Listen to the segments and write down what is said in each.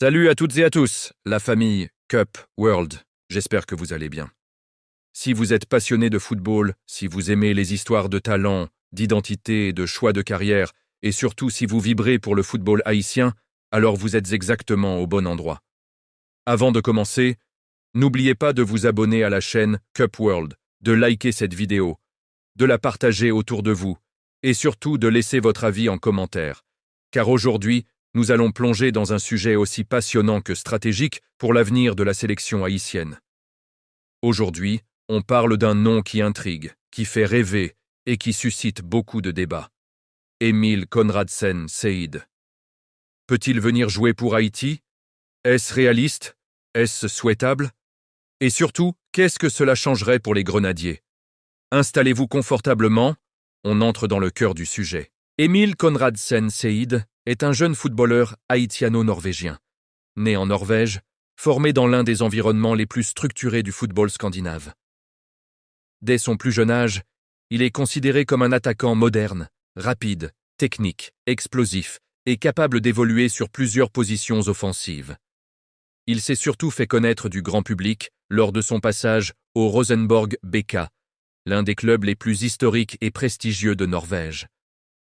Salut à toutes et à tous, la famille Cup World, j'espère que vous allez bien. Si vous êtes passionné de football, si vous aimez les histoires de talent, d'identité, de choix de carrière, et surtout si vous vibrez pour le football haïtien, alors vous êtes exactement au bon endroit. Avant de commencer, n'oubliez pas de vous abonner à la chaîne Cup World, de liker cette vidéo, de la partager autour de vous, et surtout de laisser votre avis en commentaire, car aujourd'hui, nous allons plonger dans un sujet aussi passionnant que stratégique pour l'avenir de la sélection haïtienne. Aujourd'hui, on parle d'un nom qui intrigue, qui fait rêver et qui suscite beaucoup de débats. Emile Conradsen Seyid. Peut-il venir jouer pour Haïti? Est-ce réaliste? Est-ce souhaitable? Et surtout, qu'est-ce que cela changerait pour les Grenadiers? Installez-vous confortablement, on entre dans le cœur du sujet. Emile Conradsen Seyid est un jeune footballeur haïtiano-norvégien, né en Norvège, formé dans l'un des environnements les plus structurés du football scandinave. Dès son plus jeune âge, il est considéré comme un attaquant moderne, rapide, technique, explosif et capable d'évoluer sur plusieurs positions offensives. Il s'est surtout fait connaître du grand public lors de son passage au Rosenborg BK, l'un des clubs les plus historiques et prestigieux de Norvège.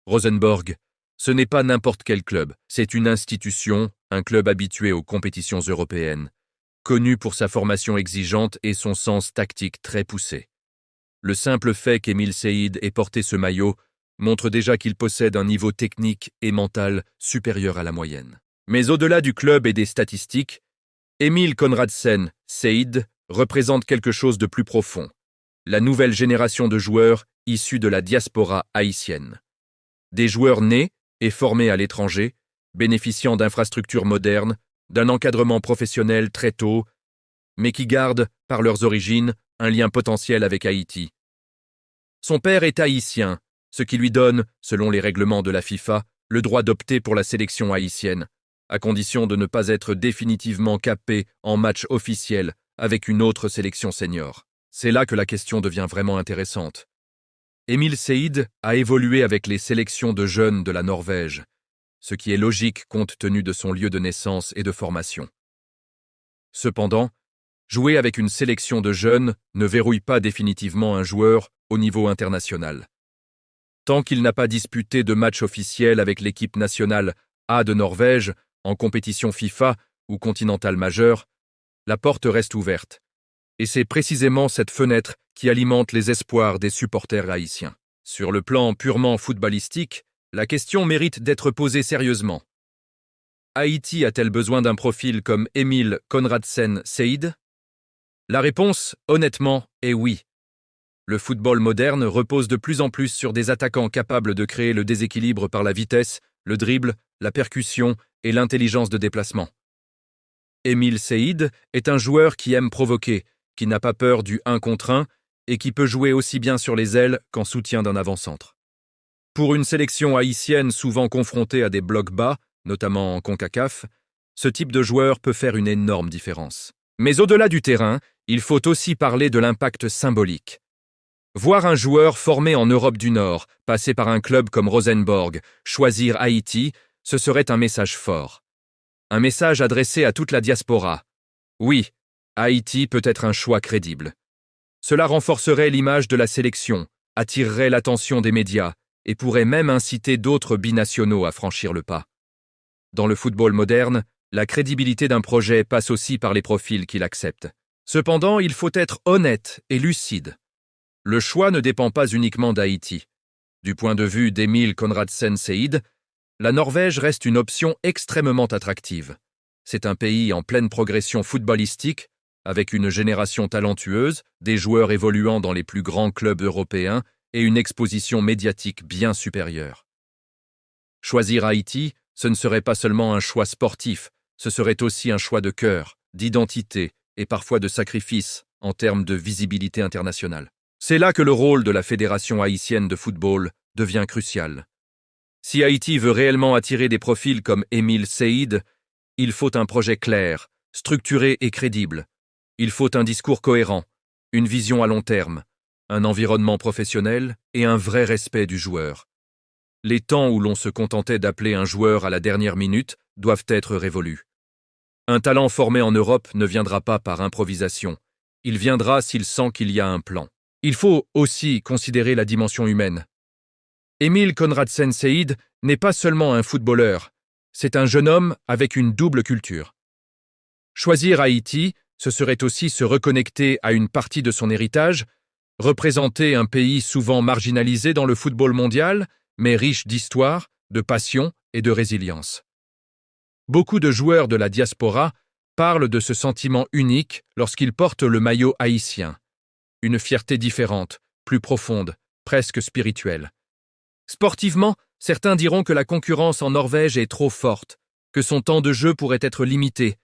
Rosenborg, ce n'est pas n'importe quel club, c'est une institution, un club habitué aux compétitions européennes, connu pour sa formation exigeante et son sens tactique très poussé. Le simple fait qu'Emile Seyid ait porté ce maillot montre déjà qu'il possède un niveau technique et mental supérieur à la moyenne. Mais au-delà du club et des statistiques, Emile Conradsen Seyid représente quelque chose de plus profond, la nouvelle génération de joueurs issus de la diaspora haïtienne. Des joueurs nés et formés à l'étranger, bénéficiant d'infrastructures modernes, d'un encadrement professionnel très tôt, mais qui gardent, par leurs origines, un lien potentiel avec Haïti. Son père est haïtien, ce qui lui donne, selon les règlements de la FIFA, le droit d'opter pour la sélection haïtienne, à condition de ne pas être définitivement capé en match officiel avec une autre sélection senior. C'est là que la question devient vraiment intéressante. Emile Seyid a évolué avec les sélections de jeunes de la Norvège, ce qui est logique compte tenu de son lieu de naissance et de formation. Cependant, jouer avec une sélection de jeunes ne verrouille pas définitivement un joueur au niveau international. Tant qu'il n'a pas disputé de match officiel avec l'équipe nationale A de Norvège en compétition FIFA ou continentale majeure, la porte reste ouverte. Et c'est précisément cette fenêtre qui alimente les espoirs des supporters haïtiens. Sur le plan purement footballistique, la question mérite d'être posée sérieusement. Haïti a-t-elle besoin d'un profil comme Emile Conradsen Seyid? La réponse, honnêtement, est oui. Le football moderne repose de plus en plus sur des attaquants capables de créer le déséquilibre par la vitesse, le dribble, la percussion et l'intelligence de déplacement. Emile Seyid est un joueur qui aime provoquer, qui n'a pas peur du 1 contre 1 et qui peut jouer aussi bien sur les ailes qu'en soutien d'un avant-centre. Pour une sélection haïtienne souvent confrontée à des blocs bas, notamment en CONCACAF, ce type de joueur peut faire une énorme différence. Mais au-delà du terrain, il faut aussi parler de l'impact symbolique. Voir un joueur formé en Europe du Nord, passer par un club comme Rosenborg, choisir Haïti, ce serait un message fort. Un message adressé à toute la diaspora. Oui, Haïti peut être un choix crédible. Cela renforcerait l'image de la sélection, attirerait l'attention des médias et pourrait même inciter d'autres binationaux à franchir le pas. Dans le football moderne, la crédibilité d'un projet passe aussi par les profils qu'il accepte. Cependant, il faut être honnête et lucide. Le choix ne dépend pas uniquement d'Haïti. Du point de vue d'Emile Conradsen Seyid, la Norvège reste une option extrêmement attractive. C'est un pays en pleine progression footballistique, avec une génération talentueuse, des joueurs évoluant dans les plus grands clubs européens et une exposition médiatique bien supérieure. Choisir Haïti, ce ne serait pas seulement un choix sportif, ce serait aussi un choix de cœur, d'identité et parfois de sacrifice en termes de visibilité internationale. C'est là que le rôle de la Fédération haïtienne de football devient crucial. Si Haïti veut réellement attirer des profils comme Emile Seyid, il faut un projet clair, structuré et crédible. Il faut un discours cohérent, une vision à long terme, un environnement professionnel et un vrai respect du joueur. Les temps où l'on se contentait d'appeler un joueur à la dernière minute doivent être révolus. Un talent formé en Europe ne viendra pas par improvisation. Il viendra s'il sent qu'il y a un plan. Il faut aussi considérer la dimension humaine. Emil Conradsen Seyd n'est pas seulement un footballeur, c'est un jeune homme avec une double culture. Choisir Haïti, ce serait aussi se reconnecter à une partie de son héritage, représenter un pays souvent marginalisé dans le football mondial, mais riche d'histoire, de passion et de résilience. Beaucoup de joueurs de la diaspora parlent de ce sentiment unique lorsqu'ils portent le maillot haïtien. Une fierté différente, plus profonde, presque spirituelle. Sportivement, certains diront que la concurrence en Norvège est trop forte, que son temps de jeu pourrait être limité,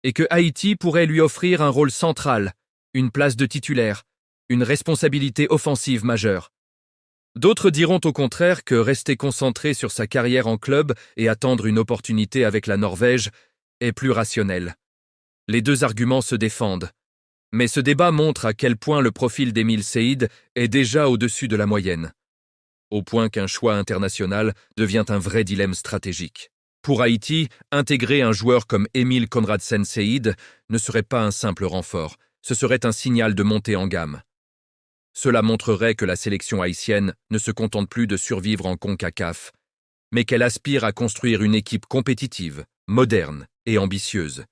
et que Haïti pourrait lui offrir un rôle central, une place de titulaire, une responsabilité offensive majeure. D'autres diront au contraire que rester concentré sur sa carrière en club et attendre une opportunité avec la Norvège est plus rationnel. Les deux arguments se défendent. Mais ce débat montre à quel point le profil d'Emil Seyd est déjà au-dessus de la moyenne. Au point qu'un choix international devient un vrai dilemme stratégique. Pour Haïti, intégrer un joueur comme Emil Conradsen Seyd ne serait pas un simple renfort, ce serait un signal de montée en gamme. Cela montrerait que la sélection haïtienne ne se contente plus de survivre en CONCACAF, mais qu'elle aspire à construire une équipe compétitive, moderne et ambitieuse,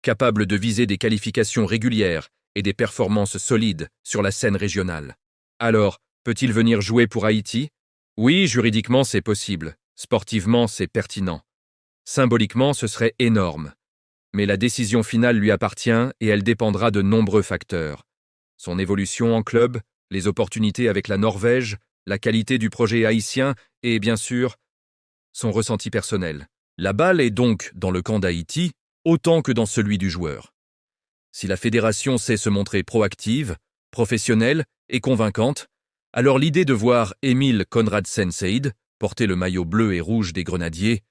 capable de viser des qualifications régulières et des performances solides sur la scène régionale. Alors, peut-il venir jouer pour Haïti? Oui, juridiquement c'est possible, sportivement c'est pertinent. Symboliquement ce serait énorme. Mais la décision finale lui appartient et elle dépendra de nombreux facteurs. Son évolution en club, les opportunités avec la Norvège, la qualité du projet haïtien et, bien sûr, son ressenti personnel. La balle est donc dans le camp d'Haïti autant que dans celui du joueur. Si la fédération sait se montrer proactive, professionnelle et convaincante, alors l'idée de voir Emil Conradsen Seyd porter le maillot bleu et rouge des Grenadiers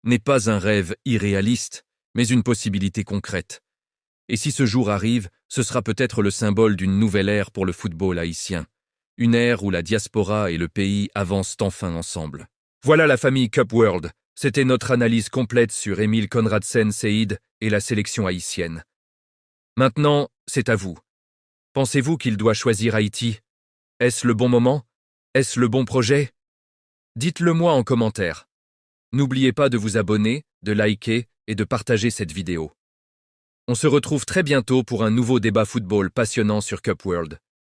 n'est pas un rêve irréaliste, mais une possibilité concrète. Et si ce jour arrive, ce sera peut-être le symbole d'une nouvelle ère pour le football haïtien. Une ère où la diaspora et le pays avancent enfin ensemble. Voilà la famille Cup World. C'était notre analyse complète sur Emil Conradsen Seyd et la sélection haïtienne. Maintenant, c'est à vous. Pensez-vous qu'il doit choisir Haïti? Est-ce le bon moment? Est-ce le bon projet? Dites-le moi en commentaire. N'oubliez pas de vous abonner, de liker et de partager cette vidéo. On se retrouve très bientôt pour un nouveau débat football passionnant sur Cup World.